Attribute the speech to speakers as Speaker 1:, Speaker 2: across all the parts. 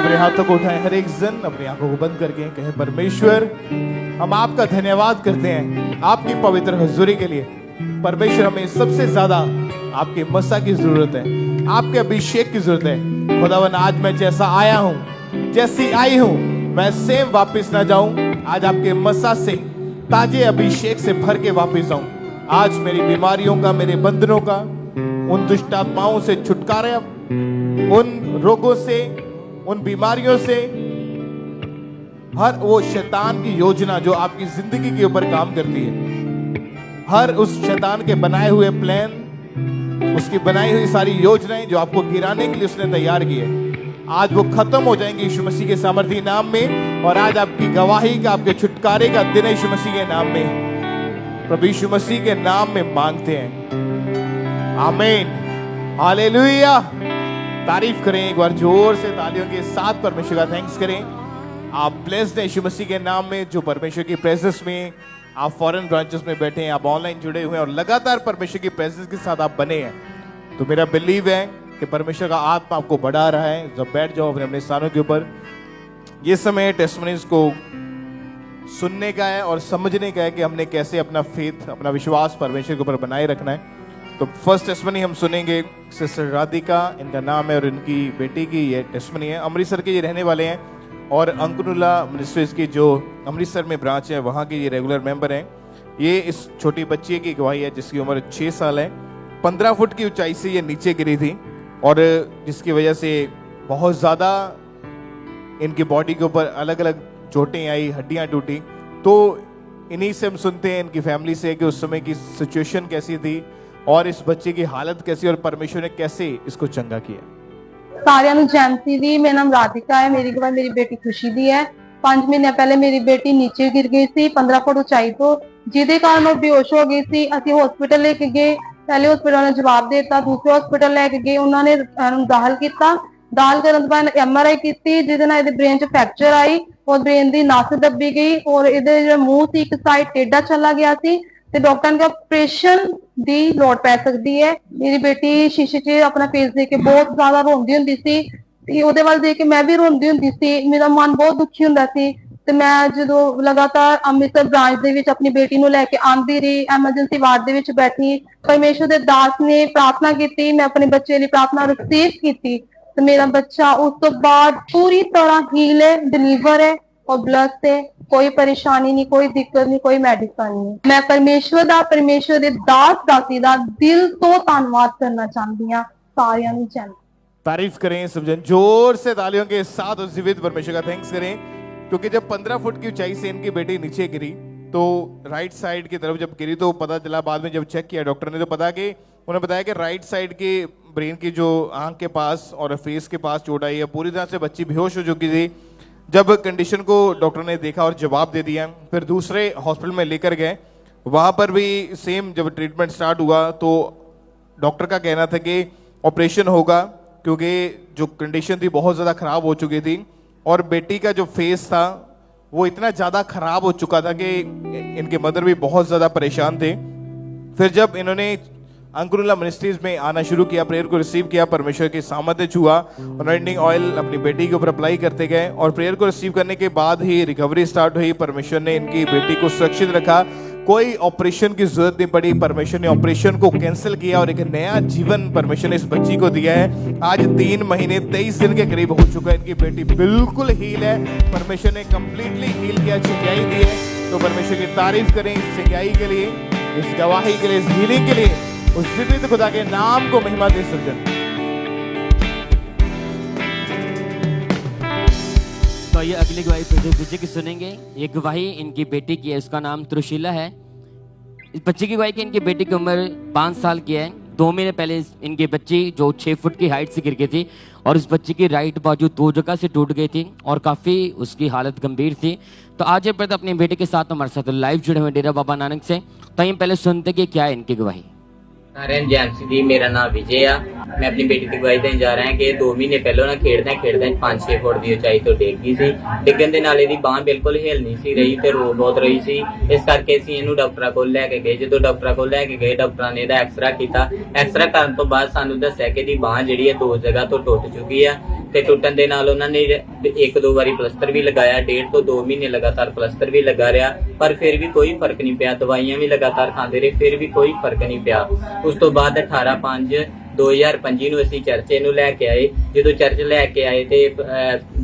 Speaker 1: अपने हाथों को उठाएं, हर एक जन अपनी आंखों को बंद करके कहे, परमेश्वर हम आपका धन्यवाद करते हैं आपकी पवित्र हुजूरी के लिए। परमेश्वर हमें सबसे ज्यादा आपके मसा की जरूरत है, आपके अभिषेक की जरूरत है। खुदावन आज मैं जैसा आया हूँ, जैसी आई हूँ, मैं सेम वापस ना जाऊं। आज आपके मसा से, ताजे अभिषेक से भर के वापस जाऊं। आज मेरी बीमारियों का, मेरे बंधनों का, उन दुष्ट आत्माओं से छुटकारा, उन रोगों से, उन बीमारियों से, हर वो शैतान की योजना जो आपकी जिंदगी के ऊपर काम करती है, हर उस शैतान के बनाए हुए प्लान, उसकी बनाई हुई सारी योजनाएं जो आपको गिराने के लिए उसने तैयार की है, आज वो खत्म हो जाएंगी यीशु मसीह के सामर्थी नाम में। और आज आपकी गवाही का, आपके छुटकारे का दिन है यीशु मसीह के नाम में। प्रभु यीशु मसीह के नाम में मांगते हैं, आमीन, हालेलुया। तारीफ करें एक बार जोर से तालियों के साथ, परमेश्वर का थैंक्स करें। आप ब्लेस्ड हैं यीशु मसीह के नाम में, जो परमेश्वर की प्रेजेंस में आप फॉरेन ब्रांचेस में बैठे हैं, आप ऑनलाइन जुड़े हुए हैं और लगातार परमेश्वर की प्रेजेंस के साथ आप बने हैं। तो मेरा बिलीव है कि परमेश्वर का आत्मा आपको बढ़ा रहा है। जब बैठ जाओ अपने अपने स्थानों के ऊपर। ये समय टेस्टिमनीज को सुनने का है और समझने का है कि हमने कैसे अपना फेथ, अपना विश्वास परमेश्वर के ऊपर बनाए रखना है। तो फर्स्ट टेस्टिमनी हम सुनेंगे सिस्टर राधिका, इनका नाम है, और इनकी बेटी की ये टेस्टिमनी है। अमृतसर के ये रहने वाले हैं और अंकुरुला मिनिस्ट्रीज की जो अमृतसर में ब्रांच है वहाँ के ये रेगुलर मेंबर हैं। ये इस छोटी बच्ची की गवाही है जिसकी उम्र 6 साल है। 15 फुट की ऊंचाई से ये नीचे गिरी थी और जिसकी वजह से बहुत ज़्यादा इनकी बॉडी के ऊपर अलग अलग चोटें आई, हड्डियां टूटी। तो इन्हीं से हम सुनते हैं इनकी फैमिली से कि उस समय की सिचुएशन कैसी थी और इस बच्चे की हालत कैसी और परमेश्वर ने कैसे इसको चंगा किया।
Speaker 2: सारिਆਂ ਨੂੰ ਜੈਂਤੀ ਦੀ। ਮੇਰਾ ਨਾਮ ਰਾਧਿਕਾ ਹੈ। ਮੇਰੀ ਗਵਾਹ ਮੇਰੀ ਬੇਟੀ ਖੁਸ਼ੀ ਦੀ ਹੈ। 5 ਮਹੀਨੇ ਪਹਿਲੇ ਮੇਰੀ ਬੇਟੀ ਨੀਚੇ ਗਿਰ ਗਈ ਸੀ 15 ਫੁੱਟ ਉਚਾਈ ਤੋਂ, ਜਿਹਦੇ ਕਾਰਨ ਉਹ ਬੇਹੋਸ਼ ਹੋ ਗਈ ਸੀ। ਅਸੀਂ ਹਸਪੀਟਲ ਲੈ ਕੇ ਗਏ। ਪਹਿਲੇ ਹਸਪੀਟਲ ਨੇ ਜਵਾਬ ਦੇ ਦਿੱਤਾ, ਦੂਸਰੇ ਹਸਪੀਟਲ ਲੈ ਕੇ ਗਏ, ਉਹਨਾਂ ਨੇ ਇਹਨੂੰ ਦਾਖਲ ਕੀਤਾ। ਦਾਖਲ ਕਰਨ ਤੋਂ ਬਾਅਦ MRI ਕੀਤੀ, ਜਿਹਦੇ ਨਾਲ ਇਹਦੇ ਬ੍ਰੇਨ 'ਚ ਫ੍ਰੈਕਚਰ ਆਈ ਔਰ ਬ੍ਰੇਨ ਦੀ ਨਸ ਦੱਬੀ ਗਈ ਔਰ ਇਹਦੇ ਜਿਹੜਾ ਮੂੰਹ ਸੀ ਇੱਕ ਸਾਈਡ ਟੇਢਾ ਚਲਾ ਗਿਆ ਸੀ ਤੇ ਡਾਕਟਰ ਨੇ ਕਿਹਾ ਆਪਰੇਸ਼ਨ ਦੀ ਲੋੜ ਪੈ ਸਕਦੀ ਹੈ। ਮੇਰੀ ਬੇਟੀ ਸ਼ੀਸ਼ੇ 'ਚ ਆਪਣਾ ਫੇਸ ਦੇਖ ਕੇ ਬਹੁਤ ਜ਼ਿਆਦਾ ਰੋਂਦੀ ਹੁੰਦੀ ਸੀ ਤੇ ਉਹਦੇ ਵੱਲ ਦੇਖ ਕੇ ਮੈਂ ਵੀ ਰੋਂਦੀ ਹੁੰਦੀ ਸੀ। ਮੇਰਾ ਮਨ ਬਹੁਤ ਦੁਖੀ ਹੁੰਦਾ ਸੀ ਤੇ ਮੈਂ ਜਦੋਂ ਲਗਾਤਾਰ ਅੰਮ੍ਰਿਤਸਰ ਬ੍ਰਾਂਚ ਦੇ ਵਿੱਚ ਆਪਣੀ ਬੇਟੀ ਨੂੰ ਲੈ ਕੇ ਆਂਦੀ ਰਹੀ, ਐਮਰਜੈਂਸੀ ਵਾਰਡ ਦੇ ਵਿੱਚ ਬੈਠੀ, ਪਰਮੇਸ਼ਵਰ ਦੇ ਦਾਸ ਨੇ ਪ੍ਰਾਰਥਨਾ ਕੀਤੀ, ਮੈਂ ਆਪਣੇ ਬੱਚੇ ਲਈ ਪ੍ਰਾਰਥਨਾ ਰਿਸੀਵ ਕੀਤੀ ਤੇ ਮੇਰਾ ਬੱਚਾ ਉਸ ਤੋਂ ਬਾਅਦ ਪੂਰੀ ਤਰ੍ਹਾਂ ਹੀਲ ਹੈ, ਡਿਲੀਵਰ ਹੈ और ब्लस है। कोई परेशानी नहीं, कोई दिक्कत नहीं, कोई मेडिसिन नहीं। मैं परमेश्वर दे दास दासी दा दिल तो धन्नवाद करना चाहती हूं। सारियां नूं चैन
Speaker 1: तारीफ करें सब जन जोर से तालियों के साथ उस जीवित परमेश्वर का थैंक्स करें। क्योंकि जब 15 फुट की ऊंचाई से इनकी बेटी नीचे गिरी तो राइट साइड की तरफ जब गिरी तो पता चला, बाद में जब चेक किया डॉक्टर ने तो पता कि उन्होंने बताया कि राइट साइड के ब्रेन की जो आंख के पास और फेस के पास चोट आई है। पूरी तरह से बच्ची बेहोश हो चुकी थी। जब कंडीशन को डॉक्टर ने देखा और जवाब दे दिया, फिर दूसरे हॉस्पिटल में लेकर गए। वहाँ पर भी सेम जब ट्रीटमेंट स्टार्ट हुआ तो डॉक्टर का कहना था कि ऑपरेशन होगा, क्योंकि जो कंडीशन थी बहुत ज़्यादा ख़राब हो चुकी थी और बेटी का जो फेस था वो इतना ज़्यादा ख़राब हो चुका था कि इनके मदर भी बहुत ज़्यादा परेशान थे। फिर जब इन्होंने अंकुरुला मिनिस्ट्रीज में आना शुरू किया, प्रेयर को रिसीव किया, परमेश्वर के सामर्थ्य छुआ, अनॉइंटिंग ऑयल अपनी बेटी के ऊपर अप्लाई करते गए और प्रेयर को रिसीव करने के बाद ही रिकवरी स्टार्ट हुई। परमेश्वर ने इनकी बेटी को सुरक्षित रखा, कोई ऑपरेशन की जरूरत नहीं पड़ी। परमेश्वर ने ऑपरेशन को कैंसिल किया और एक नया जीवन परमेश्वर ने इस बच्ची को दिया है। आज 3 महीने 23 दिन के करीब हो चुका है। इनकी बेटी बिल्कुल हील है। परमेश्वर ने कंप्लीटली हील किया, चंगाई दी है। तो परमेश्वर की तारीफ करें इस चंगाई के लिए, इस गवाही के लिए, इस हीलिंग के लिए। उस जीवित खुदा के नाम को महिमा दे सजन।
Speaker 3: तो ये अगली गवाही बच्चे की सुनेंगे। ये गवाही इनकी बेटी की है, उसका नाम त्रुशीला है। इस बच्चे की गवाही की इनकी बेटी की उम्र 5 साल की है। 2 महीने पहले इनकी बच्ची जो 6 फुट की हाइट से गिर गई थी और इस बच्ची की राइट बाजू 2 जगह से टूट गई थी और काफ़ी उसकी हालत गंभीर थी। तो आज ये पहले अपने बेटे के साथ हमारे साथ लाइव जुड़े हुए डेरा बाबा नानक से। तो हम पहले सुनते कि क्या है इनकी गवाही।
Speaker 4: सारें जैन दी, मेरा नाम विजय आ। मैं अपनी बेटी ਦੀ ਗਵਾਹੀ ਦੇਣ ਜਾ ਰਿਹਾ ਕਿ 2 ਮਹੀਨੇ ਪਹਿਲਾਂ ਨਾ ਖੇਡਦਿਆਂ 5-6 ਫੁੱਟ ਦੀ ਉਚਾਈ ਤੋਂ ਡਿੱਗ ਗਈ ਸੀ। ਡਿੱਗਣ ਦੇ ਨਾਲ ਇਹਦੀ ਬਾਂਹ ਬਿਲਕੁਲ ਹਿੱਲ ਨਹੀਂ ਸੀ ਰਹੀ ਤੇ ਰੋ ਬਹੁਤ ਰਹੀ ਸੀ। ਇਸ ਕਰਕੇ ਅਸੀਂ ਇਹਨੂੰ ਡਾਕਟਰਾਂ ਕੋਲ ਲੈ ਕੇ ਗਏ। ਜਦੋਂ ਡਾਕਟਰਾਂ ਕੋਲ ਲੈ ਕੇ ਗਏ, ਡਾਕਟਰਾਂ ਨੇ ਇਹਦਾ ਐਕਸਰਾ ਕੀਤਾ। ਐਕਸਰਾ ਕਰਨ ਤੋਂ ਬਾਅਦ ਸਾਨੂੰ ਦੱਸਿਆ ਕਿ ਇਹਦੀ ਬਾਂਹ ਜਿਹੜੀ ਹੈ 2 ਜਗ੍ਹਾ ਤੋਂ ਟੁੱਟ ਚੁੱਕੀ ਆ ਤੇ ਟੁੱਟਣ ਦੇ ਨਾਲ ਉਹਨਾਂ ਨੇ 1-2 ਵਾਰੀ ਪਲਸਤਰ ਵੀ ਲਗਾਇਆ। 1.5 ਤੋਂ 2 ਮਹੀਨੇ ਲਗਾਤਾਰ ਪਲਸਤਰ ਵੀ ਲੱਗਾ ਰਿਹਾ, ਪਰ ਫਿਰ ਵੀ ਕੋਈ ਫਰਕ ਨਹੀਂ ਪਿਆ। ਦਵਾਈਆਂ ਵੀ ਲਗਾਤਾਰ ਖਾਂਦੇ ਰਹੇ, ਫਿਰ ਵੀ ਕੋਈ ਫਰਕ ਨਹੀਂ ਪਿਆ। ਉਸ ਤੋਂ ਬਾਅਦ 18/5/2025 ਨੂੰ ਅਸੀਂ ਚਰਚ ਨੂੰ ਲੈ ਕੇ ਆਏ। ਜਦੋਂ ਚਰਚ ਲੈ ਕੇ ਆਏ ਤੇ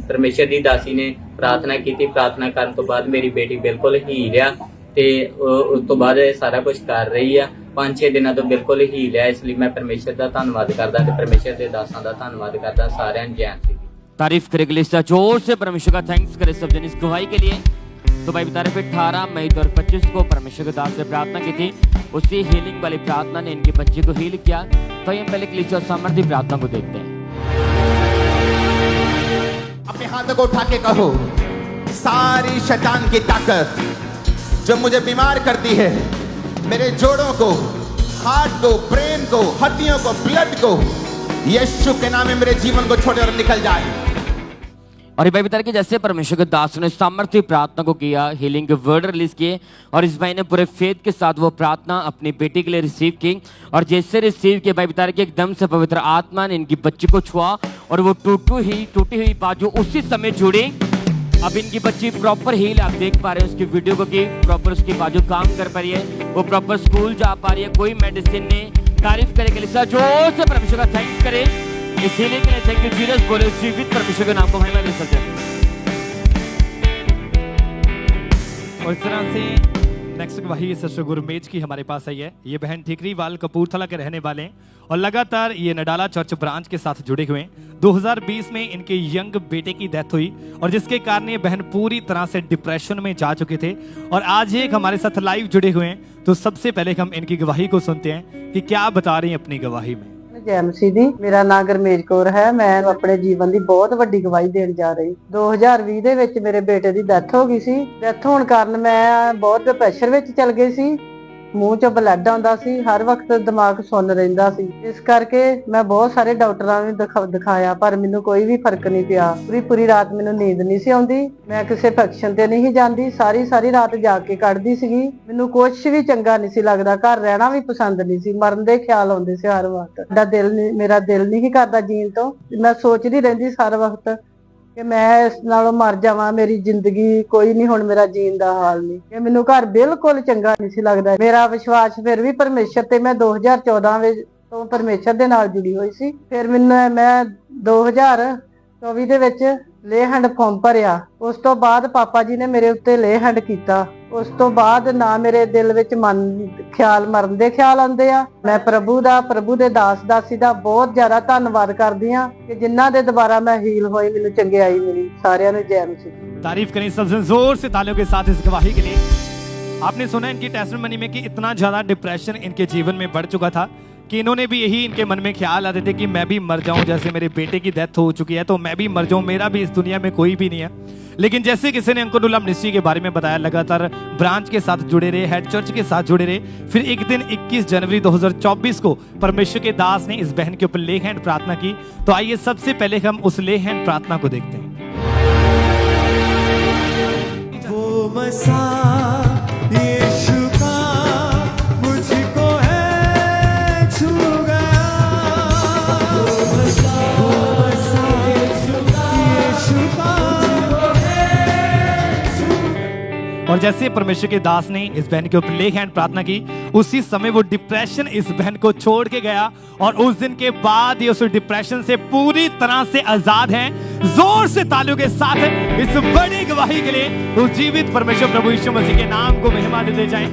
Speaker 4: ਪਰਮੇਸ਼ਰ ਦੀ ਦਾਸੀ ਨੇ ਪ੍ਰਾਰਥਨਾ ਕੀਤੀ। ਪ੍ਰਾਰਥਨਾ ਕਰਨ ਤੋਂ ਬਾਅਦ ਮੇਰੀ ਬੇਟੀ ਬਿਲਕੁਲ ਹੀਲ ਆ ਤੇ ਉਸ ਤੋਂ ਬਾਅਦ ਇਹ ਸਾਰਾ ਕੁਝ ਕਰ ਰਹੀ ਆ। 5-6 ਦਿਨਾਂ ਤੋਂ ਬਿਲਕੁਲ ਹੀਲ ਆ। ਇਸ ਲਈ ਮੈਂ ਪਰਮੇਸ਼ਰ ਦਾ ਧੰਨਵਾਦ ਕਰਦਾ ਤੇ ਪਰਮੇਸ਼ਰ ਦੇ ਦਾਸਾਂ ਦਾ ਧੰਨਵਾਦ ਕਰਦਾ। ਸਾਰਿਆਂ ਨੂੰ ਜੈ ਮਸੀਹ।
Speaker 3: तारीफ करे के लिए इस तरह जोर से परमेश्वर का थैंक्स करे सब जन इस गवाही के लिए। तो भाई बता रहे फिर 18 मई 2025 को परमेश्वर के दास से प्रार्थना की थी। उसी हीलिंग वाली प्रार्थना ने इनके बच्चे को हील किया। तो हम पहले कलीसिया सामर्थ्य प्रार्थना को देखते हैं।
Speaker 1: अपने हाथों को उठा के कहो, सारी शैतान की ताकत जो मुझे बीमार करती है, मेरे जोड़ों को, हार्ट को, ब्रेन को, हड्डियों को, ब्लड को, यीशु के नाम में मेरे जीवन को छोड़े और निकल जाए।
Speaker 3: और ये भाई बता रहे कि जैसे परमेश्वर के दास ने सामर्थ्य प्रार्थना को किया, हीलिंग के वर्ड रिलीज किए और इस भाई ने पूरे फेथ के साथ वो प्रार्थना अपनी बेटी के लिए रिसीव की। और जैसे रिसीव किए भाई बता रहे कि एकदम से पवित्र आत्मा ने इनकी बच्ची को छुआ और वो टूटी हुई बाजू उसी समय जुड़ी। अब इनकी बच्ची प्रॉपर हील आप देख पा रहे हैं उसकी वीडियो को कि प्रॉपर उसकी बाजू काम कर पा रही है, वो प्रॉपर स्कूल जा पा रही है, कोई मेडिसिन नहीं। तारीफ करे के लिए जोर से परमेश्वर का थैंक्स करे। इस हीलिंग के लिए थैंक यू जीसस। बोले जीवित परमेश्वर के नाम को महिमा दे सकते हैं।
Speaker 5: और इस तरह से नेक्स्ट गवाही सिस्टर गुरमेज की हमारे पास आई है। ये बहन ठीकरीवाल कपूरथला के रहने वाले हैं और लगातार ये नडाला चर्च ब्रांच के साथ जुड़े हुए हैं। 2020 में इनके यंग बेटे की डेथ हुई और जिसके कारण ये बहन पूरी तरह से डिप्रेशन में जा चुके थे और आज एक हमारे साथ लाइव जुड़े हुए हैं। तो सबसे पहले हम इनकी गवाही को सुनते हैं कि क्या बता रही हैं अपनी गवाही में।
Speaker 6: ਜੈ ਮਸੀਹ ਦੀ। ਮੇਰਾ ਨਾਮ ਗਰਮੇਜ ਕੌਰ ਹੈ। ਮੈਂ ਆਪਣੇ ਜੀਵਨ ਦੀ ਬਹੁਤ ਵੱਡੀ ਗਵਾਹੀ ਦੇਣ ਜਾ ਰਹੀ। 2020 ਦੇ ਵਿੱਚ ਮੇਰੇ ਬੇਟੇ ਦੀ ਡੈਥ ਹੋ ਗਈ ਸੀ। ਡੈਥ ਹੋਣ ਕਾਰਨ ਮੈਂ ਬਹੁਤ ਡਿਪਰੈਸ਼ਨ ਵਿੱਚ ਚਲ ਗਈ ਸੀ। ਮੂੰਹ ਚੋਂ ਬਲੱਡ ਆਉਂਦਾ ਸੀ, ਹਰ ਵਕਤ ਦਿਮਾਗ ਸੁੰਨ ਰਹਿੰਦਾ ਸੀ। ਇਸ ਕਰਕੇ ਮੈਂ ਬਹੁਤ ਸਾਰੇ ਡਾਕਟਰਾਂ ਨੂੰ ਦਿਖਾਇਆ ਪਰ ਮੈਨੂੰ ਕੋਈ ਵੀ ਫਰਕ ਨਹੀਂ ਪਿਆ। ਪੂਰੀ ਰਾਤ ਮੈਨੂੰ ਨੀਂਦ ਨਹੀਂ ਸੀ ਆਉਂਦੀ। ਮੈਂ ਕਿਸੇ ਫੰਕਸ਼ਨ ਤੇ ਨਹੀਂ ਜਾਂਦੀ, ਸਾਰੀ ਰਾਤ ਜਾਗ ਕੇ ਕੱਢਦੀ ਸੀਗੀ। ਮੈਨੂੰ ਕੁਝ ਵੀ ਚੰਗਾ ਨਹੀਂ ਸੀ ਲੱਗਦਾ, ਘਰ ਰਹਿਣਾ ਵੀ ਪਸੰਦ ਨਹੀਂ ਸੀ, ਮਰਨ ਦੇ ਖਿਆਲ ਆਉਂਦੇ ਸੀ ਹਰ ਵਕਤ। ਮੇਰਾ ਦਿਲ ਨਹੀਂ ਕਰਦਾ ਜੀਣ ਤੋਂ। ਮੈਂ ਸੋਚਦੀ ਰਹਿੰਦੀ ਸਾਰਾ ਵਕਤ ਕਿ ਮੈਂ ਇਸ ਨਾਲੋਂ ਮਰ ਜਾਵਾਂ, ਮੇਰੀ ਜ਼ਿੰਦਗੀ ਕੋਈ ਨਹੀਂ, ਹੁਣ ਮੇਰਾ ਜੀਣ ਦਾ ਹਾਲ ਨਹੀਂ। ਕਿ ਮੈਨੂੰ ਘਰ ਬਿਲਕੁਲ ਚੰਗਾ ਨਹੀਂ ਸੀ ਲੱਗਦਾ। ਮੇਰਾ ਵਿਸ਼ਵਾਸ ਫਿਰ ਵੀ ਪਰਮੇਸ਼ਰ ਤੇ, ਮੈਂ 2014 ਵਿੱਚ ਤੋਂ ਪਰਮੇਸ਼ਰ ਦੇ ਨਾਲ ਜੁੜੀ ਹੋਈ ਸੀ। ਫਿਰ ਮੈਂ 2024 ਦੇ ਵਿੱਚ ਲੇ ਹੈਂਡ ਫਾਰਮ ਭਰਿਆ। ਉਸ ਤੋਂ ਬਾਅਦ ਪਾਪਾ ਜੀ ਨੇ ਮੇਰੇ ਉੱਤੇ ਲੇ ਹੈਂਡ ਕੀਤਾ। ਉਸ ਤੋਂ ਬਾਅਦ ਨਾ ਮੇਰੇ ਦਿਲ ਵਿੱਚ ਮਰਨ ਦੇ ਖਿਆਲ ਆਉਂਦੇ ਆ। ਮੈਂ ਪ੍ਰਭੂ ਦੇ ਦਾਸ ਦਾ ਬਹੁਤ ਜ਼ਿਆਦਾ ਧੰਨਵਾਦ ਕਰਦੀ ਆ ਕਿ ਜਿਨ੍ਹਾਂ ਦੇ ਦੁਆਰਾ ਮੈਂ ਹੀਲ ਹੋਈ, ਮੈਨੂੰ ਚੰਗਿਆਈ ਮਿਲੀ। ਸਾਰਿਆਂ ਨੂੰ जय मसीह।
Speaker 5: तारीफ करें सबसे जोर से तालियों के साथ इस गवाही के लिए। आपने सुना इनकी टेस्टिमनी में कि इतना ज्यादा डिप्रेशन इनके जीवन में बढ़ चुका था कि इन्होंने भी यही इनके मन में ख्याल आते थे कि मैं भी मर जाऊं, जैसे मेरे बेटे की डेथ हो चुकी है तो मैं भी मर जाऊं, मेरा भी इस दुनिया में कोई भी नहीं है। लेकिन जैसे किसी ने अंकुरुल्लाह मिनिस्ट्री के बारे में बताया, लगातार ब्रांच के साथ जुड़े रहे, हेड चर्च के साथ जुड़े रहे। फिर एक दिन 21 जनवरी 2024 को परमेश्वर के दास ने इस बहन के ऊपर ले हैंड प्रार्थना की। तो आइए सबसे पहले हम उस ले हैंड प्रार्थना को देखते हैं।
Speaker 7: वो मसा यीशु का मुझको है छू गया। वो मसा यीशु का
Speaker 5: और जैसे परमेश्वर के दास ने इस बहन के ऊपर ले हैंड प्रार्थना की, उसी समय वो डिप्रेशन इस बहन को छोड़ के गया और उस दिन के बाद ये उस डिप्रेशन से पूरी तरह से आजाद हैं। जोर से तालियों के साथ इस बड़ी गवाही के लिए उस जीवित परमेश्वर प्रभु यीशु मसीह के नाम को महिमा देते जाएं।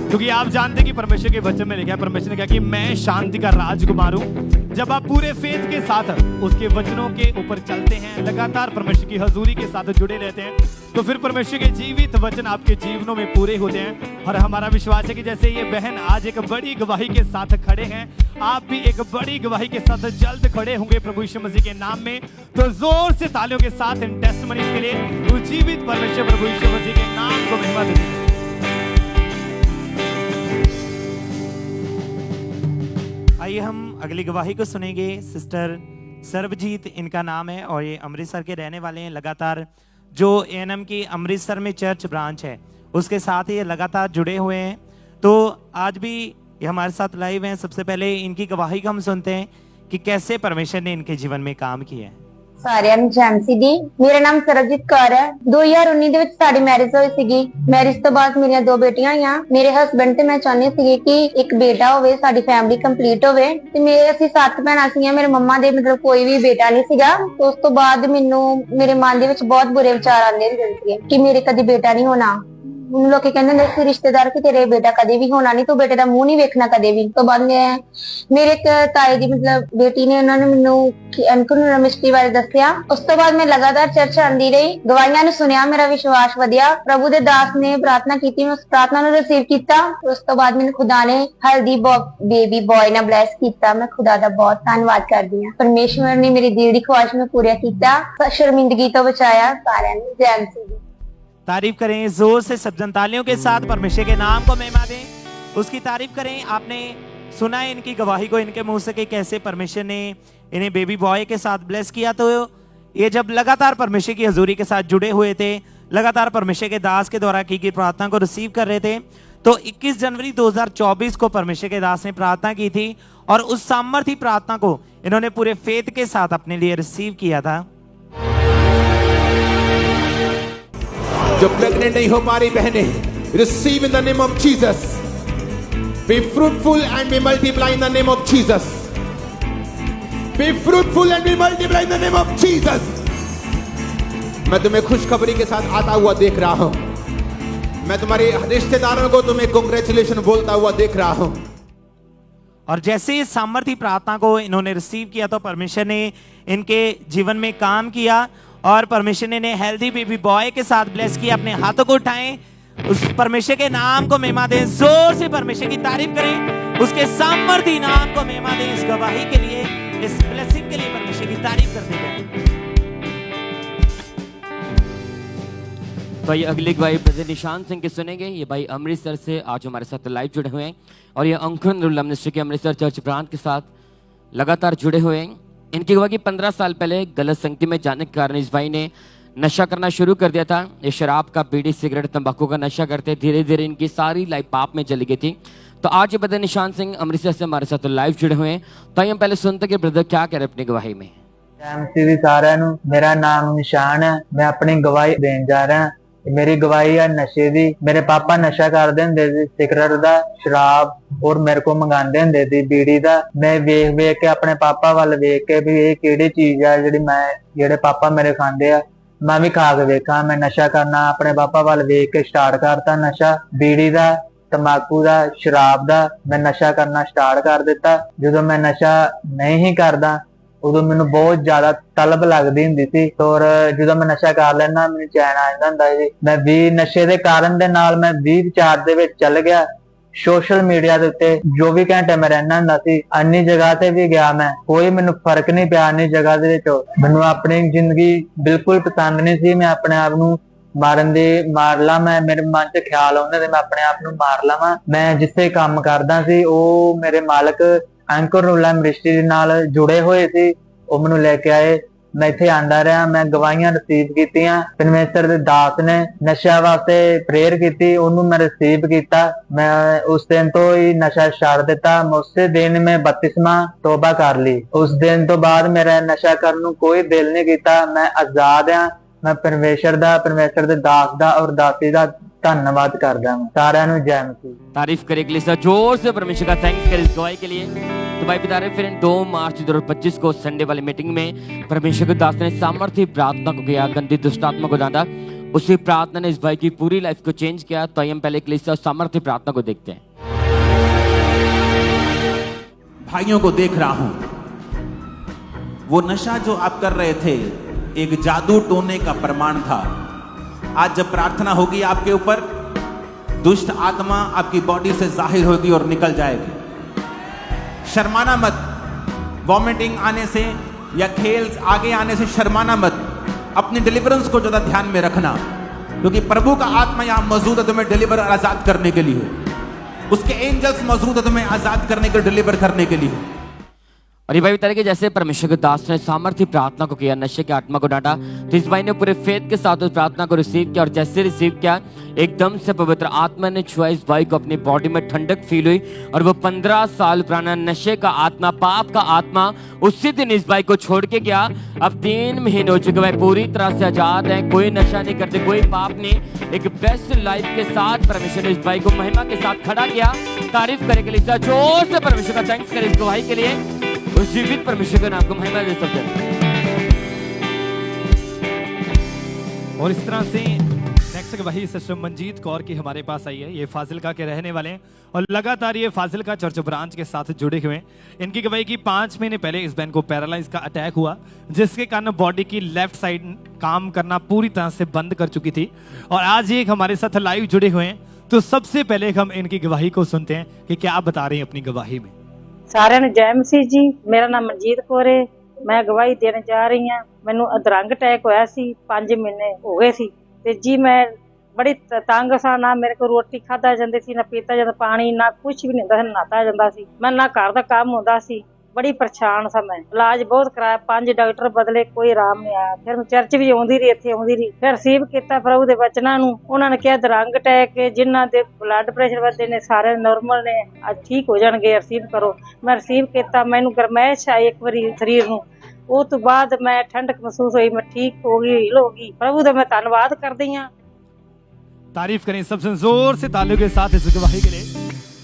Speaker 5: क्योंकि आप जानते हैं कि परमेश्वर के वचन में लिखा है, परमेश्वर ने कहा कि मैं शांति का राजकुमार हूं। जब आप पूरे फेथ के साथ उसके वचनों के ऊपर चलते हैं, लगातार परमेश्वर की हजूरी के साथ जुड़े रहते हैं, तो फिर परमेश्वर के जीवित वचन आपके जीवनों में पूरे होते हैं। और हमारा विश्वास है कि जैसे ये बहन आज एक बड़ी गवाही के साथ खड़े हैं, आप भी एक बड़ी गवाही के साथ जल्द खड़े होंगे प्रभु यीशु मसीह के नाम में। तो जोर से तालियों के साथ इन टेस्टिमनीज के लिए उस जीवित परमेश्वर प्रभु यीशु मसीह के नाम को महिमा देते हैं। आइए
Speaker 8: आइए हम अगली गवाही को सुनेंगे। सिस्टर सर्वजीत इनका नाम है और ये अमृतसर के रहने वाले हैं। लगातार जो एएनएम की अमृतसर में चर्च ब्रांच है उसके साथ ये लगातार जुड़े हुए हैं। तो आज भी ये हमारे साथ लाइव हैं। सबसे पहले इनकी गवाही को हम सुनते हैं कि कैसे परमेश्वर ने इनके जीवन में काम किया है।
Speaker 9: ਸਾਰਿਆਂ ਨੂੰ ਜੈਮਸੀ ਦੀ। ਮੇਰਾ ਨਾਮ ਸਰਬਜੀਤ ਕੌਰ ਹੈ। 2019 ਦੇ ਵਿੱਚ ਸਾਡੀ ਮੈਰਿਜ ਹੋਈ ਸੀਗੀ। ਮੈਰਿਜ ਤੋਂ ਬਾਅਦ ਮੇਰੀਆਂ 2 ਬੇਟੀਆਂ ਆਈਆਂ। ਮੇਰੇ ਹਸਬੰਡ ਤੇ ਮੈਂ ਚਾਹੁੰਦੀ ਸੀਗੀ ਕਿ ਇੱਕ ਬੇਟਾ ਹੋਵੇ, ਸਾਡੀ ਫੈਮਿਲੀ ਕੰਪਲੀਟ ਹੋਵੇ ਤੇ ਅਸੀਂ 7 ਭੈਣਾਂ ਸੀਗੀਆਂ। ਮੇਰੇ ਮੰਮਾ ਦੇ ਮਤਲਬ ਕੋਈ ਵੀ ਬੇਟਾ ਨਹੀਂ ਸੀਗਾ। ਉਸ ਤੋਂ ਬਾਅਦ ਮੈਨੂੰ ਮੇਰੇ ਮਨ ਦੇ ਵਿੱਚ ਬਹੁਤ ਬੁਰੇ ਵਿਚਾਰ ਆਉਂਦੇ ਹੁੰਦੇ ਸੀਗੇ ਕਿ ਮੇਰੇ ਕਦੀ ਬੇਟਾ ਨਹੀਂ ਹੋਣਾ। ਮੈਨੂੰ ਲੋਕੀ ਕਹਿੰਦੇ ਹੁੰਦੇ ਸੀ ਰਿਸ਼ਤੇਦਾਰ ਕਿ ਤੇਰੇ ਬੇਟਾ ਕਦੇ ਵੀ ਹੋਣਾ ਨਹੀਂ, ਤੂੰ ਬੇਟੇ ਦਾ ਮੂੰਹ ਨਹੀਂ ਵੇਖਣਾ ਕਦੇ ਵੀ। ਤੋਂ ਬਾਅਦ ਮੇਰੇ ਇੱਕ ਤਾਏ ਦੀ ਮਤਲਬ ਬੇਟੀ ਨੇ ਉਹਨਾਂ ਨੇ ਮੈਨੂੰ ਅੰਕੁਰ ਮਿਸਟਰੀ ਬਾਰੇ ਦੱਸਿਆ। ਉਸ ਤੋਂ ਬਾਅਦ ਮੈਂ ਲਗਾਤਾਰ ਚਰਚ ਆਉਂਦੀ ਰਹੀ, ਗਵਾਹੀਆਂ ਨੂੰ ਸੁਣਿਆ, ਮੇਰਾ ਵਿਸ਼ਵਾਸ ਵਧਿਆ। ਪ੍ਰਭੂ ਦੇ ਦਾਸ ਨੇ ਪ੍ਰਾਰਥਨਾ ਕੀਤੀ, ਮੈਂ ਉਸ ਪ੍ਰਾਰਥਨਾ ਨੂੰ ਰਿਸੀਵ ਕੀਤਾ। ਉਸ ਤੋਂ ਬਾਅਦ ਮੈਨੂੰ ਖੁਦਾ ਨੇ ਹੈਲਦੀ ਬੇਬੀ ਬॉय ਨਾਲ ਬਲੈਸ ਕੀਤਾ। ਮੈਂ ਖੁਦਾ ਦਾ ਬਹੁਤ ਧੰਨਵਾਦ ਕਰਦੀ ਹਾਂ। ਪਰਮੇਸ਼ਵਰ ਨੇ ਮੇਰੀ ਦਿਲ ਦੀ ਖੁਆਇਸ਼ ਨੂੰ ਪੂਰਾ ਕੀਤਾ, ਸ਼ਰਮਿੰਦਗੀ ਤੋਂ ਬਚਾਇਆ। ਸਾਰਿਆਂ ਨੂੰ ਜੈ ਮਸੀਹ।
Speaker 8: तारीफ करें जोर से, सब जनतालियों के साथ परमेश्वर के नाम को महिमा दें, उसकी तारीफ करें। आपने सुना है इनकी गवाही को इनके मुंह से कि कैसे परमेश्वर ने इन्हें बेबी बॉय के साथ ब्लेस किया। तो ये जब लगातार परमेश्वर की हजूरी के साथ जुड़े हुए थे, लगातार परमेश्वर के दास के द्वारा की गई प्रार्थना को रिसीव कर रहे थे, तो 21 जनवरी 2024 को परमेश्वर के दास ने प्रार्थना की थी और उस सामर्थी प्रार्थना को इन्होंने पूरे फेथ के साथ अपने लिए रिसीव किया था।
Speaker 1: जो प्रेग्नेंट नहीं हो पा रही बहनें, receive in the name of Jesus. Be fruitful and be multiply in the name of Jesus. Be fruitful and be multiply in the name of Jesus. मैं तुम्हें खुशखबरी के साथ आता हुआ देख रहा हूं। मैं तुम्हारे रिश्तेदारों को तुम्हें कांग्रेचुलेशन बोलता हुआ देख रहा हूं।
Speaker 8: और जैसे इस सामर्थी प्रार्थना को इन्होंने रिसीव किया तो परमेश्वर ने इनके जीवन में काम किया और परमेश्वर ने हेल्दी बेबी बॉय के साथ ब्लेस किया। अपने हाथों को उठाएं, उस परमेश्वर के नाम को महिमा दें, जोर से परमेश्वर की तारीफ करें, उसके सामर्थी नाम को महिमा दें। इस गवाही के लिए, इस ब्लेसिंग के लिए परमेश्वर की तारीफ करते जाएं।
Speaker 3: तो ये अगली गवाही ब्रदर निशान सिंह की सुनेंगे। ये भाई अमृतसर से आज हमारे साथ लाइव जुड़े हुए हैं और ये अंकुर मिनिस्ट्री के अमृतसर चर्च ब्रांच के साथ लगातार जुड़े हुए हैं। इनकी गवाही कि 15 साल पहले गलत संगति में जाने के कारण इस भाई ने नशा करना शुरू कर दिया था। ये शराब का, बीड़ी, सिगरेट, तंबाकू का नशा करते, धीरे धीरे इनकी सारी लाइफ पाप में चली गई थी। तो आज ये ब्रदर निशान सिंह अमृतसर से हमारे साथ लाइव जुड़े हुए हैं। तो हम पहले सुनते कि ब्रदर क्या कह रहे अपनी गवाही में।
Speaker 10: साਰਿਆਂ ਨੂੰ ਮੇਰਾ ਨਾਮ ਨਿਸ਼ਾਨ ਹੈ। ਮੈਂ ਆਪਣੀ ਗਵਾਹੀ ਦੇਣ ਜਾ ਰਿਹਾ। मेरी गवाही है नशे दी। मेरे पापा नशा करते हुंदे सी, सिगरेट दा, शराब और मेरे को मंगांदे हुंदे सी बीड़ी दा। मैं वेख वेख के अपने पापा वाल वेख के भी ये किहड़ी चीज है जिहड़ी मैं जेहड़े पापा मेरे खांदे आ मैं भी खा के वेखा। मैं नशा करना अपने पापा वाल वेख के स्टार्ट करता। नशा बीड़ी दा, तंबाकू दा, शराब दा मैं नशा करना स्टार्ट कर दिता। ਜਦੋਂ मैं नशा नहीं ही करदा उदों मैनू बहुत ज्यादा तलब लगदी हुंदी सी और ਜਦੋਂ मैं नशा कर लेना मैनू चैन आ जांदा हुंदा सी। मैं भी नशे दे कारण दे नाल मैं भी विचार दे विच चल गया। सोशल मीडिया दे उत्ते 24 घंटे मैं रहना हुंदा सी। अन्नी जगह ते भी गया मैं, कोई मैनू फर्क नहीं पिया। अन्नी जगह दे विच मैनू अपनी जिंदगी बिल्कुल पसंद नहीं सी। मैं अपने आप नू मार ला। मैं मेरे मन च ख्याल आउंदे ते मैं अपने आप नू मार लावां। मैं जिथे काम करदा सी ਉਹ मेरे मालक एंकर रूला मिनिस्ट्री नाल जुड़े हुए सी। ਉਹ ਮੈਨੂੰ ਲੈ ਕੇ ਆਏ। मैं इत्थे आंदा रहा। मैं गवाहियां रिसीव कीतियां। परमेश्वर दे दास ने नशा वास्ते प्रेयर कीती, ਉਹਨੂੰ मैं रिसीव कीता। मैं उस दिन तो ही नशा छड़ दिता। मैं उसे दिन में बपतिस्मा तौबा कर ली। उस दिन तो बाद मेरा नशा करने ਨੂੰ कोई दिल नहीं कीता। मैं आजाद हां। मैं परमेश्वर दे दास दा और दासी दा धन्यवाद करदा हूं। सारिਆਂ ਨੂੰ जय मसीह।
Speaker 3: तारीफ करे के लिए जोर से परमेश्वर का थैंक्स करें इस गवाही के लिए। तो भाई बता रहे फिर 2 मार्च 2025 को संडे वाली मीटिंग में परमेश्वर के दास ने सामर्थ्य प्रार्थना को किया, गंदी दुष्टात्मा को डांटा। उसी प्रार्थना ने इस भाई की पूरी लाइफ को चेंज किया। तो हम पहले कलीसिया सामर्थ्य प्रार्थना को देखते हैं।
Speaker 11: भाइयों को देख रहा हूं, वो नशा जो आप कर रहे थे एक जादू टोने का प्रमाण था। आज जब प्रार्थना होगी आपके ऊपर, दुष्ट आत्मा आपकी बॉडी से जाहिर होगी और निकल जाएगी। शर्माना मत। वॉमिटिंग आने से या खेल आगे आने से शर्माना मत। अपनी डिलीवरेंस को ज्यादा ध्यान में रखना, क्योंकि प्रभु का आत्मा यहां मौजूद है तुम्हें डिलीवर आजाद करने के लिए। उसके एंजल्स मौजूद है तुम्हें आजाद करने के, डिलीवर करने के लिए।
Speaker 3: और ये भाई बता रहे कि जैसे परमेश्वर के दास ने सामर्थ्य प्रार्थना को किया, नशे की आत्मा को डांटा, तो इस भाई ने पूरे फेथ के साथ उस प्रार्थना को रिसीव किया और जैसे रिसीव किया एकदम से पवित्र आत्मा ने छुआ इस भाई को, अपनी बॉडी में ठंडक फील हुई और वो 15 साल पुराना नशे का आत्मा, पाप का आत्मा उसी दिन इस भाई को छोड़ के गया। अब 3 महीने हो चुके, भाई पूरी तरह से आजाद है, कोई नशा नहीं करते, कोई पाप नहीं, एक बेस्ट लाइफ के साथ परमेश्वर ने इस भाई को महिमा के साथ खड़ा किया। तारीफ करे के लिए जोर से परमेश्वर का थैंक्स करें इस गवाही के लिए, उस जीवित परमेश्वर के नाम को महिमा दे सकते हैं।
Speaker 5: और इस तरह से नेक्स्ट गवाही सिस्टर मंजीत कौर की हमारे पास आई है। ये फाजिलका के रहने वाले हैं और लगातार ये फाजिलका चर्च ब्रांच के साथ जुड़े हुए हैं। इनकी गवाही की 5 महीने पहले इस बहन को पैरालाइज का अटैक हुआ, जिसके कारण बॉडी की लेफ्ट साइड काम करना पूरी तरह से बंद कर चुकी थी और आज ये हमारे साथ लाइव जुड़े हुए हैं। तो सबसे पहले हम इनकी गवाही को सुनते हैं कि क्या बता रहे हैं अपनी गवाही में।
Speaker 12: ਸਾਰਿਆਂ ਨੂੰ ਜੈ ਮਸੀਹ ਜੀ। ਮੇਰਾ ਨਾਮ ਮਨਜੀਤ ਕੌਰ ਹੈ। ਮੈਂ ਗਵਾਹੀ ਦੇਣ ਜਾ ਰਹੀ ਹਾਂ। ਮੈਨੂੰ ਅਧਰੰਗ ਅਟੈਕ ਹੋਇਆ ਸੀ, 5 ਮਹੀਨੇ ਹੋ ਗਏ ਸੀ ਤੇ ਜੀ ਮੈਂ ਬੜੀ ਤੰਗ ਸਾਂ। ਨਾ ਮੇਰੇ ਕੋਲ ਰੋਟੀ ਖਾਧਾ ਜਾਂਦੀ ਸੀ, ਨਾ ਪੀਤਾ ਜਾਂਦਾ ਪਾਣੀ, ਨਾ ਕੁਝ ਵੀ ਨਹੀਂ ਹੁੰਦਾ ਸੀ, ਨਹਾਤਾ ਜਾਂਦਾ ਸੀ ਮੈਂ, ਨਾ ਘਰ ਦਾ ਕੰਮ ਹੁੰਦਾ ਸੀ। ਬੜੀ ਪਰੇਸ਼ਾਨ ਸਾਂ ਮੈਂ। ਇਲਾਜ ਬਹੁਤ ਕਰਾਇਆ, 5 ਡਾਕਟਰ ਬਦਲੇ, ਕੋਈ ਆਰਾਮ ਨਹੀਂ ਆਇਆ। ਫਿਰ ਮੈਂ ਚਰਚ ਵੀ ਆਉਂਦੀ ਰਹੀ, ਇੱਥੇ ਆਉਂਦੀ ਰਹੀ। ਫਿਰ ਰਿਸੀਵ ਕੀਤਾ ਪ੍ਰਭੂ ਦੇ ਵਚਨਾਂ ਨੂੰ। ਉਹਨਾਂ ਨੇ ਕਿਹਾ ਅਧਰੰਗ ਅਟੈਕ ਜਿਨ੍ਹਾਂ ਦੇ ਬਲੱਡ ਪ੍ਰੈਸ਼ਰ ਵਧੇ ਨੇ ਸਾਰੇ ਨਾਰਮਲ ਨੇ, ਅੱਜ ਠੀਕ ਹੋ ਜਾਣਗੇ, ਰਿਸੀਵ ਕਰੋ। ਮੈਂ ਰਿਸੀਵ ਕੀਤਾ, ਮੈਨੂੰ ਗਰਮੈਸ਼ ਆਈ ਇੱਕ ਵਾਰੀ ਸਰੀਰ ਨੂੰ। ਉਹ ਤੋਂ ਬਾਅਦ ਮੈਂ ਠੰਡਕ ਮਹਿਸੂਸ ਹੋਈ, ਮੈਂ ਠੀਕ ਹੋ गई, हील हो गई। प्रभु ਦਾ ਮੈਂ ਧੰਨਵਾਦ ਕਰਦੀ ਹਾਂ।
Speaker 5: तारीफ करें सबसे जोर से तालियों के साथ इस गवाही के लिए।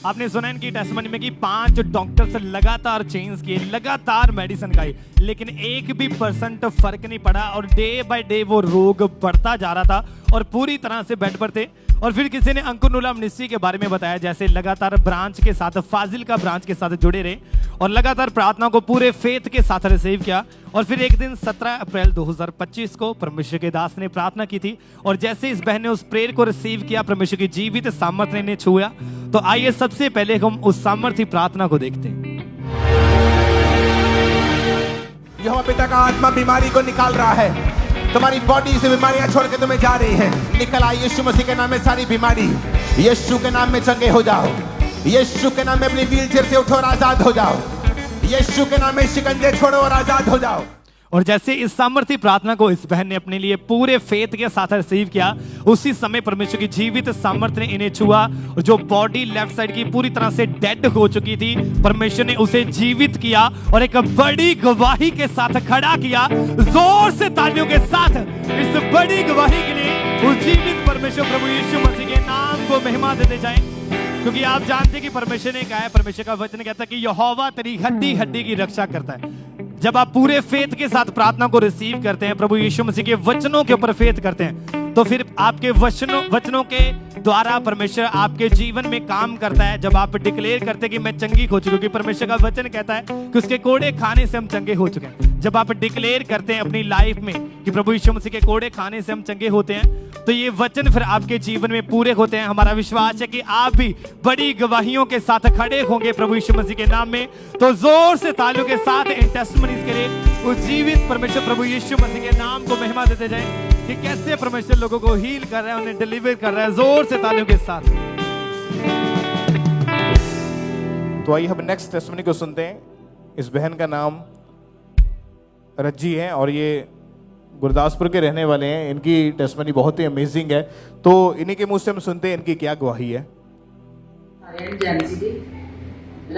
Speaker 5: आपने सुना इनकी टेस्टिमनी में कि 5 डॉक्टर्स लगातार चेंज किए, लगातार मेडिसिन खाई, लेकिन 1% फर्क नहीं पड़ा और डे बाय डे वो रोग बढ़ता जा रहा था और पूरी तरह से बेड पर थे। और फिर किसी ने अंकुर मिनिस्ट्री के बारे में बताया, जैसे लगातार ब्रांच के साथ, फाजिलका ब्रांच के साथ जुड़े रहे और लगातार प्रार्थना को पूरे फेथ के साथ रिसीव किया। और फिर एक दिन 17 अप्रैल 2025 को परमेश्वर के दास ने प्रार्थना की थी और जैसे इस बहन ने उस प्रेयर को रिसीव किया, परमेश्वर की जीवित सामर्थ्य ने छुआ। तो आइए सबसे पहले हम उस सामर्थ्य प्रार्थना को देखते हैं।
Speaker 1: यहोवा पिता का आत्मा बीमारी को निकाल रहा है, तुम्हारी बॉडी से बीमारियां छोड़ के तुम्हें जा रही हैं। निकल आई यीशु मसीह के नाम में सारी बीमारी, यीशु के नाम में चंगे हो जाओ। यीशु के नाम में अपनी व्हीलचेयर से उठो और आजाद हो जाओ। यीशु के नाम में शिकंजे छोड़ो और आजाद हो जाओ।
Speaker 5: और जैसे इस सामर्थ्य प्रार्थना को इस बहन ने अपने लिए पूरे फेथ के साथ रिसीव किया, उसी समय परमेश्वर की जीवित सामर्थ्य ने इन्हें छुआ और जो बॉडी लेफ्ट साइड की पूरी तरह से डेड हो चुकी थी, परमेश्वर ने उसे जीवित किया और एक बड़ी गवाही के साथ खड़ा किया। जोर से तालियों के साथ इस बड़ी गवाही के लिए उस जीवित परमेश्वर प्रभु यीशु मसीह के नाम को महिमा देते जाएं, क्योंकि आप जानते हैं कि परमेश्वर ने कहा है, परमेश्वर का वचन कहता है कि यहोवा तेरी हड्डी हड्डी की रक्षा करता है। जब आप पूरे फेथ के साथ प्रार्थना को रिसीव करते हैं, प्रभु यीशु मसीह के वचनों के ऊपर फेथ करते हैं, तो फिर आपके वचनों के द्वारा परमेश्वर आपके जीवन में काम करता है। जब आप डिक्लेयर करते हैं कि मैं चंगी हो चुकी हूँ, क्योंकि परमेश्वर का वचन कहता है कि उसके कोड़े खाने से हम चंगे हो चुके हैं। जब आप डिक्लेयर करते हैं अपनी लाइफ में कि प्रभु यीशु मसीह के कोड़े खाने से हम चंगे होते हैं, तो ये वचन फिर आपके जीवन में पूरे होते हैं। हमारा विश्वास है कि आप भी बड़ी गवाहियों के साथ खड़े होंगे प्रभु यीशु मसीह के नाम में। तो जोर से तालियों के साथ इन टेस्टिमनीज के लिए उस जीवित परमेश्वर प्रभु यीशु मसीह के नाम को महिमा देते जाएं कि कैसे परमेश्वर लोगों को हील कर रहा है, उन्हें डिलीवर कर रहा है। जोर से तालियों के साथ।
Speaker 1: तो आइए हम नेक्स्ट टेस्टिमनी को सुनते हैं। इस बहन का नाम रज्जी है और ये गुरदासपुर के रहने वाले हैं। इनकी टेस्टिमनी बहुत ही अमेजिंग है, तो इन्हीं के मुंह से हम सुनते हैं इनकी क्या गवाही है।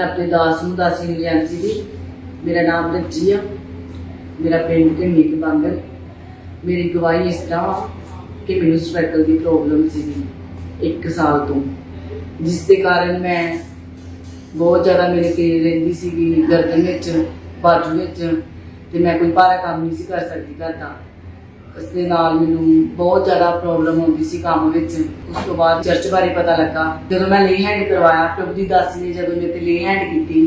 Speaker 13: अपने दास ਨੂੰ ਦਾਸੀ ਨੂੰ ਜੈਮਸੀ ਦੀ। मेरा नाम रज्जी है, मेरा पिंड ढिंडी बांगर। मेरी गवाही इस तरह कि मैनू सर्वाइकल की प्रॉब्लम सी 1 साल तो, जिसके कारण मैं बहुत ज़्यादा मेरे पीड़ रही सी गर्दन में, बाजू में, तो मैं कोई भारा काम नहीं सी कर सकती घर का। उसके नाल मैनू बहुत ज़्यादा प्रॉब्लम होती सी काम में। उस तो बाद चर्च बारे पता लगा, जो मैं ले हैंड करवाया, प्रभु की दासी ने जो मेरे ले हैंड की,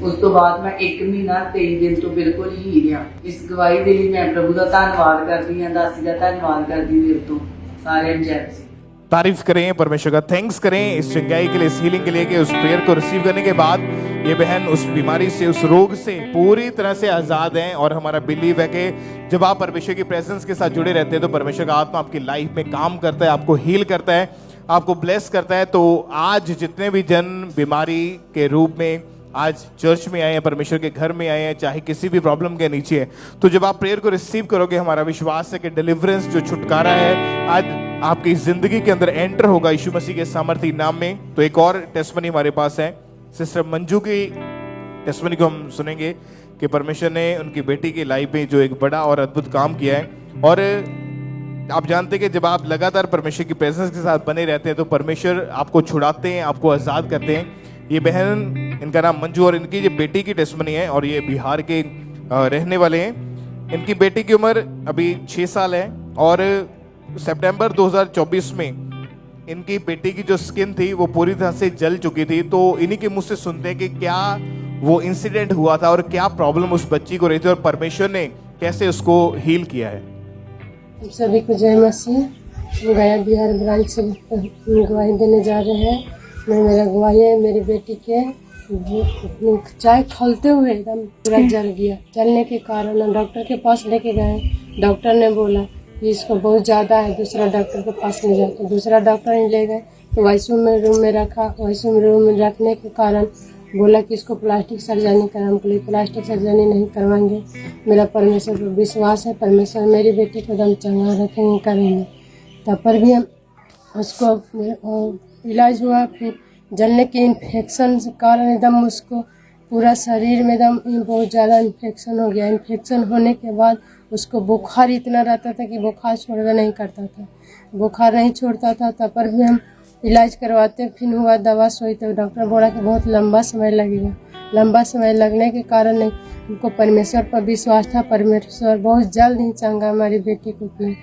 Speaker 13: उस तो बाद मैं 1 महीना 23 दिन तो बिल्कुल ही गया। इस गवाही के लिए मैं प्रभु का धन्यवाद करती हूँ, दासी का धन्यवाद करती दिल तो। सारे जय मसीह।
Speaker 1: तारीफ करें परमेश्वर का, थैंक्स करें इस चंगाई के लिए, इस हीलिंग के लिए कि उस प्रेयर को रिसीव करने के बाद ये बहन उस बीमारी से, उस रोग से पूरी तरह से आजाद हैं। और हमारा बिलीव है कि जब आप परमेश्वर की प्रेजेंस के साथ जुड़े रहते हैं तो परमेश्वर का आत्मा आपकी लाइफ में काम करता है, आपको हील करता है, आपको ब्लेस करता है। तो आज जितने भी जन बीमारी के रूप में आज चर्च में आए हैं, परमेश्वर के घर में आए हैं, चाहे किसी भी प्रॉब्लम के नीचे है, तो जब आप प्रेयर को रिसीव करोगे, हमारा विश्वास है कि डिलीवरेंस जो छुटकारा है आज आपकी जिंदगी के अंदर एंटर होगा यीशु मसीह के सामर्थी नाम में। तो एक और टेस्टमनी हमारे पास है, सिस्टर मंजू की टेस्टमनी को हम सुनेंगे कि परमेश्वर ने उनकी बेटी की लाइफ में जो एक बड़ा और अद्भुत काम किया है। और आप जानते हैं कि जब आप लगातार परमेश्वर की प्रेजेंस के साथ बने रहते हैं तो परमेश्वर आपको छुड़ाते हैं, आपको आजाद करते हैं। ये बहन, इनका नाम मंजू और इनकी जो बेटी की टेस्टमनी है, और ये बिहार के रहने वाले हैं। इनकी बेटी की उम्र अभी 6 साल है और सितंबर 2024 में इनकी बेटी की जो स्किन थी वो पूरी तरह से जल चुकी थी। तो इन्हीं के मुंह से सुनते हैं कि क्या वो इंसिडेंट हुआ था और क्या प्रॉब्लम उस बच्ची को रही थी और परमेश्वर ने कैसे उसको हील किया है।
Speaker 14: सभी को जय मसीह। गया बिहार ब्रांच से गवाही देने जा रहे हैं। मेरा गवाही है मेरी बेटी के चाय खोलते हुए एकदम पूरा जल गया। जलने के कारण डॉक्टर के पास लेके गए। डॉक्टर ने बोला कि इसको बहुत ज़्यादा है, दूसरा डॉक्टर के पास ले जाते। दूसरा डॉक्टर ने ले गए तो आईसीयू में रूम में रखा। आईसीयू रूम में रखने के कारण बोला कि इसको प्लास्टिक सर्जरी कराने के लिए। प्लास्टिक सर्जरी नहीं करवाएंगे। मेरा परमेश्वर पर विश्वास है, परमेश्वर मेरी बेटी को एकदम चंगा रखेंगे, करेंगे। तब पर भी हम उसको इलाज हुआ, फिर जलने के इन्फेक्शन के कारण एकदम उसको पूरा शरीर में एकदम बहुत ज़्यादा इन्फेक्शन हो गया। इन्फेक्शन होने के बाद उसको बुखार इतना रहता था कि बुखार छोड़ना नहीं करता था, बुखार नहीं छोड़ता था। तब पर भी हम इलाज करवाते, फिर हुआ दवा सोई तो डॉक्टर बोला कि बहुत लंबा समय लगेगा। लंबा समय लगने के कारण नहीं, उनको परमेश्वर पर विश्वास था, परमेश्वर बहुत जल्द ही चंगा हमारी बेटी को किए।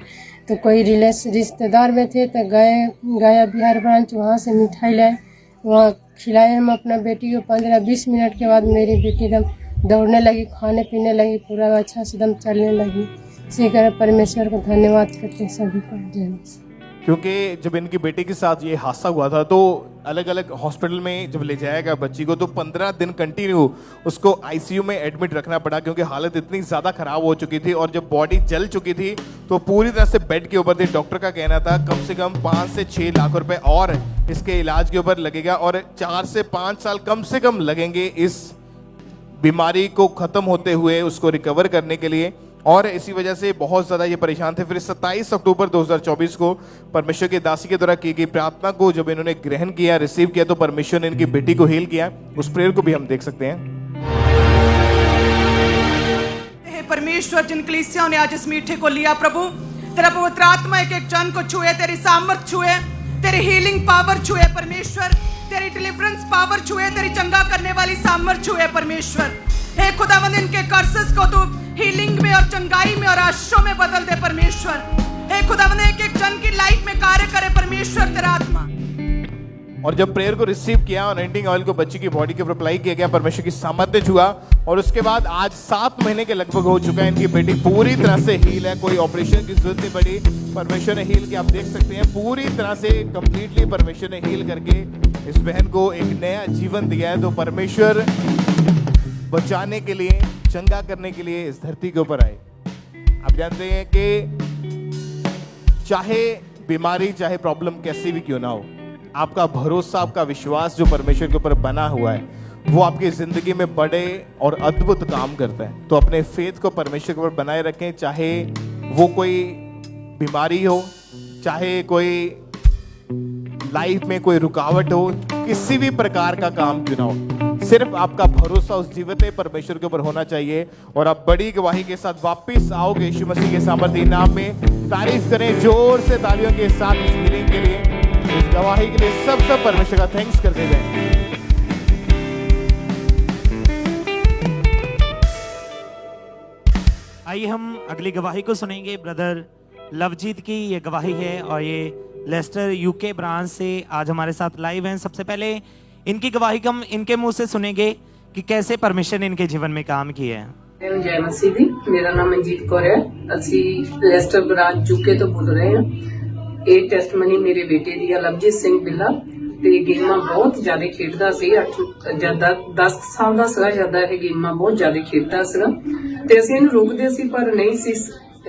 Speaker 14: तो कोई रिश्तेदार में थे तो गया बिहार ब्रांच, वहाँ से मिठाई लाए, वहाँ खिलाए हम अपना बेटी को। 15-20 मिनट के बाद मेरी बेटी एकदम दौड़ने लगी, खाने पीने लगी, पूरा अच्छा से एकदम चलने लगी। इसी कारण परमेश्वर का धन्यवाद करते हैं सभी को। जय मसीह।
Speaker 1: क्योंकि जब इनकी बेटी के साथ ये हादसा हुआ था तो अलग अलग हॉस्पिटल में जब ले जाया गया बच्ची को, तो 15 दिन कंटिन्यू उसको आईसीयू में एडमिट रखना पड़ा, क्योंकि हालत इतनी ज़्यादा खराब हो चुकी थी और जब बॉडी जल चुकी थी तो पूरी तरह से बेड के ऊपर थी। डॉक्टर का कहना था कम से कम 5 से 6 लाख रुपए और इसके इलाज के ऊपर लगेगा और 4 से 5 साल कम से कम लगेंगे इस बीमारी को ख़त्म होते हुए उसको रिकवर करने के लिए। और इसी वजह से बहुत ज़्यादा ये परेशान थे। फिर 27 अक्टूबर 2024 को परमेश्वर के दासी के द्वारा की गई प्रार्थना को जब इन्होंने ग्रहण किया, रिसीव किया, तो परमेश्वर ने इनकी बेटी को हील किया। उस प्रेयर को भी हम देख सकते हैं।
Speaker 15: परमेश्वर, जिन कलीसियाओं ने आज इस मीठे को लिया प्रभु, तेरा पवित्र आत्मा एक एक जन को छुए, तेरी सामर्थ छुए, तेरी हीलिंग पावर छुए परमेश्वर, तेरी डिलीवरेंस पावर छुए, तेरी चंगा करने वाली सामर्थ छुए परमेश्वर। हे खुदावंद, इनके कर्सेस को तू हीलिंग में और चंगाई में और आशीषों में बदल दे परमेश्वर। हे खुदावंद, एक एक जन की लाइफ में कार्य करे परमेश्वर तेरा आत्मा।
Speaker 1: और जब प्रेयर को रिसीव किया और एंटिंग ऑयल को बच्ची की बॉडी के ऊपर अप्लाई किया गया, परमेश्वर की सामर्थ्य छुआ और उसके बाद आज 7 महीने के लगभग हो चुका है। इनकी बेटी पूरी तरह से हील है, कोई ऑपरेशन की जरूरत नहीं पड़ी। परमेश्वर ने हील किया, आप देख सकते हैं पूरी तरह से कंप्लीटली परमेश्वर ने हील करके इस बहन को एक नया जीवन दिया है। तो परमेश्वर बचाने के लिए, चंगा करने के लिए इस धरती के ऊपर आए। आप जानते हैं कि चाहे बीमारी, चाहे प्रॉब्लम कैसी भी क्यों ना हो, आपका भरोसा, आपका विश्वास जो परमेश्वर के ऊपर बना हुआ है वो आपकी जिंदगी में बड़े और अद्भुत काम करता है। तो अपने फेथ को परमेश्वर के ऊपर बनाए रखें, चाहे वो कोई बीमारी हो, चाहे कोई लाइफ में कोई रुकावट हो, किसी भी प्रकार का काम क्यों ना हो, सिर्फ आपका भरोसा उस जीवित परमेश्वर के ऊपर होना चाहिए और आप बड़ी गवाही के साथ वापस आओगे यीशु मसीह के सामर्थ्य नाम में। तारीफ करें जोर से तालियों के साथ इस हीलिंग के लिए, इस गवाही के लिए सब परमेश्वर का थैंक्स करते हुए।
Speaker 8: आइए हम अगली गवाही को सुनेंगे। ब्रदर लवजीत की ये गवाही है और ये लेस्टर यूके ब्रांच से आज हमारे साथ लाइव हैं। सबसे पहले इनकी गवाही हम इनके मुंह से सुनेंगे कि कैसे परमेश्वर ने इनके जीवन में काम किया है।
Speaker 16: जय मसीह दी, मेरा नाम मनजीत कौर है। ਅਸੀਂ ਲੈਸਟਰ ਬ੍ਰਾਂਚ ਯੂਕੇ ਤੋਂ ਬੋਲ ਰਹੇ ਹਾਂ। ਇਹ ਟੈਸਟਮਨੀ ਮੇਰੇ ਬੇਟੇ ਦੀ ਹੈ, ਲਵਜੀਤ ਸਿੰਘ ਬਿੱਲਾ। ਤੇ ਗੇਮਾਂ ਬਹੁਤ ਜ਼ਿਆਦਾ ਖੇਡਦਾ ਸੀ, 10 ਸਾਲ ਦਾ ਸੀਗਾ ਜਦ ਇਹ ਗੇਮਾਂ ਬਹੁਤ ਜ਼ਿਆਦਾ ਖੇਡਦਾ ਸੀਗਾ ਤੇ ਅਸੀਂ ਇਹਨੂੰ ਰੋਕਦੇ ਸੀ ਪਰ ਨਹੀਂ ਸੀ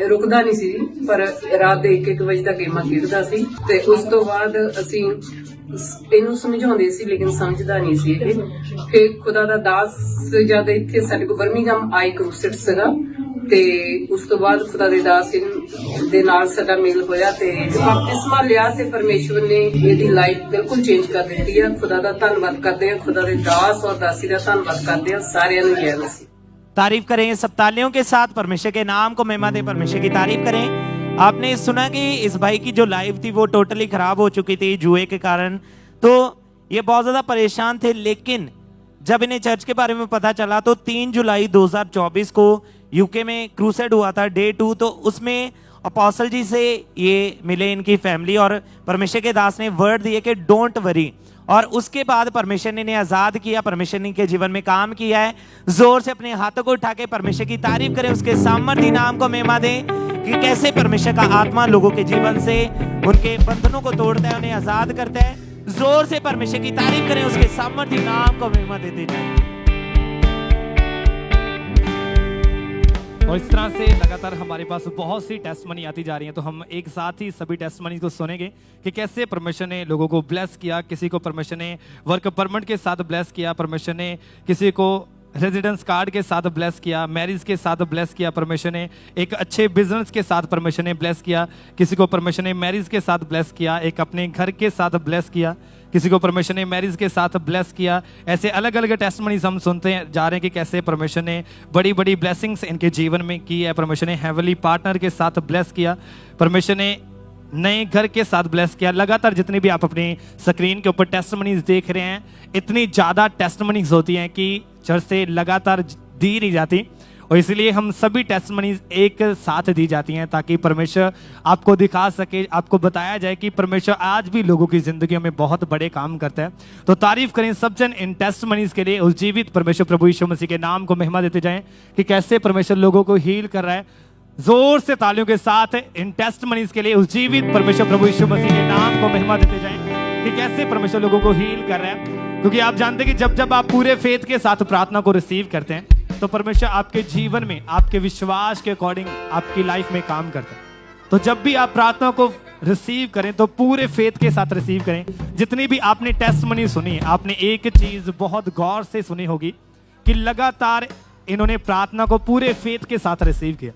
Speaker 16: ਰੁਕਦਾ ਨਹੀਂ ਸੀ ਪਰ ਰਾਤ ਦੇ 1-1 ਵਜੇ ਤੱਕ ਗੇਮਾਂ ਖੇਡਦਾ ਸੀ ਤੇ ਉਸ ਤੋਂ ਬਾਅਦ ਅਸੀਂ ਇਹਨੂੰ ਸਮਝਾਉਂਦੇ ਸੀ ਲੇਕਿਨ ਸਮਝਦਾ ਨਹੀਂ ਸੀ ਇਹ। ਫਿਰ ਖੁਦਾ ਦਾ ਦਾਸ ਜਦ ਇੱਥੇ ਸਾਡੇ ਕੋਲ ਬਰਮਿੰਘਮ ਆਈ ਕਰੂਸੇਡ ਸੀਗਾ ਤੇ ਉਸ ਤੋਂ ਬਾਅਦ ਖੁਦਾ ਦੇ ਦਾਸ ਦੇ ਨਾਲ ਸਾਡਾ ਮੇਲ ਹੋਇਆ ਤੇ ਬਪਤਿਸਮਾ ਲਿਆ ਤੇ ਪਰਮੇਸ਼ਵਰ ਨੇ ਇਹਦੀ ਲਾਈਫ ਬਿਲਕੁਲ ਚੇਂਜ ਕਰ ਦਿੱਤੀ ਹੈ। ਖੁਦਾ ਦਾ ਧੰਨਵਾਦ ਕਰਦੇ ਹਾਂ, ਖੁਦਾ ਦੇ ਦਾਸ ਔਰ ਦਾਸੀ ਦਾ ਧੰਨਵਾਦ ਕਰਦੇ ਹਾਂ। ਸਾਰਿਆਂ ਨੂੰ ਜੈ ਮਸੀਹ।
Speaker 8: तारीफ करें सब तालियों के साथ, परमेश्वर के नाम को महिमा दें, परमेश्वर की तारीफ करें। आपने सुना कि इस भाई की जो लाइफ थी वो टोटली खराब हो चुकी थी जुए के कारण, तो ये बहुत ज्यादा परेशान थे। लेकिन जब इन्हें चर्च के बारे में पता चला तो 3 जुलाई 2024 को यूके में क्रूसेड हुआ था, डे 2, तो उसमें अपोस्टल जी से ये मिले इनकी फैमिली और परमेश्वर के दास ने वर्ड दिए कि डोंट वरी, और उसके बाद परमेश्वर ने इन्हें आजाद किया, परमेश्वर ने इनके जीवन में काम किया है। जोर से अपने हाथों को उठा के परमेश्वर की तारीफ करें, उसके सामर्थ्य नाम को महिमा दें कि कैसे परमेश्वर का आत्मा लोगों के जीवन से उनके बंधनों को तोड़ता है, उन्हें आजाद करता है। जोर से परमेश्वर की तारीफ करें, उसके सामर्थ्य नाम को महिमा देते जाएं।
Speaker 5: और इस तरह से लगातार हमारे पास बहुत सी टेस्टमनी आती जा रही हैं, तो हम एक साथ ही सभी टेस्टमनी को सुनेंगे कि कैसे परमेश्वर ने लोगों को ब्लेस किया। किसी को परमेश्वर ने वर्क परमिट के साथ ब्लेस किया, परमेश्वर ने किसी को रेजिडेंस कार्ड के साथ ब्लेस किया, मैरिज के साथ ब्लेस किया, परमेश्वर ने एक अच्छे बिजनेस के साथ परमेश्वर ने ब्लेस किया, किसी को परमेश्वर ने मैरिज के साथ ब्लेस किया, एक अपने घर के साथ ब्लेस किया, किसी को परमेश्वर ने मैरिज के साथ ब्लेस किया। ऐसे अलग अलग टेस्टमनीज हम सुनते हैं जा रहे हैं कि कैसे परमेश्वर ने बड़ी बड़ी ब्लेसिंग्स इनके जीवन में की है। परमेश्वर ने हेवनली पार्टनर के साथ ब्लेस किया, परमेश्वर ने नए घर के साथ ब्लेस किया। लगातार जितनी भी आप अपनी स्क्रीन के ऊपर टेस्टमनीज देख रहे हैं, इतनी ज़्यादा टेस्टमनीज होती हैं कि चर्च से लगातार दी नहीं जाती, और इसलिए हम सभी टेस्टमनीज एक साथ दी जाती हैं ताकि परमेश्वर आपको दिखा सके, आपको बताया जाए कि परमेश्वर आज भी लोगों की जिंदगियों में बहुत बड़े काम करता है। तो तारीफ करें सब जन इन टेस्टमनीज के लिए, उस जीवित परमेश्वर प्रभु यीशु मसीह के नाम को महिमा देते जाएं कि कैसे परमेश्वर लोगों को हील कर रहा है। जोर से तालियों के साथ इन टेस्टमनीज के लिए उस जीवित परमेश्वर प्रभु यीशु मसीह के नाम को महिमा देते जाएं कि कैसे परमेश्वर लोगों को हील कर रहा है। क्योंकि आप जानते हैं कि जब जब आप पूरे फेथ के साथ प्रार्थना को रिसीव करते हैं तो परमेश्वर आपके जीवन में आपके विश्वास के अकॉर्डिंग आपकी लाइफ में काम करता है। तो जब भी आप प्रार्थना को रिसीव करें तो पूरे फेथ के साथ रिसीव करें। जितनी भी आपने टेस्टमनी सुनी है, आपने एक चीज बहुत गौर से सुनी होगी कि लगातार इन्होंने प्रार्थना को पूरे फेथ के साथ रिसीव किया।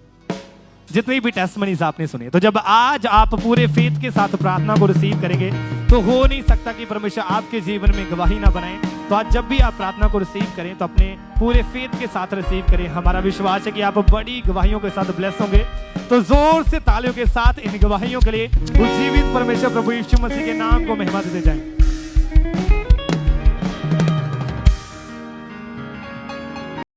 Speaker 5: जितनी भी टेस्टमनीज आपने सुनी, तो जब आज आप पूरे फेथ के साथ प्रार्थना को रिसीव करेंगे तो हो नहीं सकता कि परमेश्वर आपके जीवन में गवाही ना बनाए। तो आज जब भी आप प्रार्थना को रिसीव करें तो अपने पूरे फेथ के साथ रिसीव करें। हमारा विश्वास है कि आप बड़ी गवाहियों के साथ ब्लेस होंगे। तो जोर से तालियों के साथ इन गवाहियों के लिए उस जीवित परमेश्वर प्रभु यीशु मसीह के नाम को महिमा देते जाएं।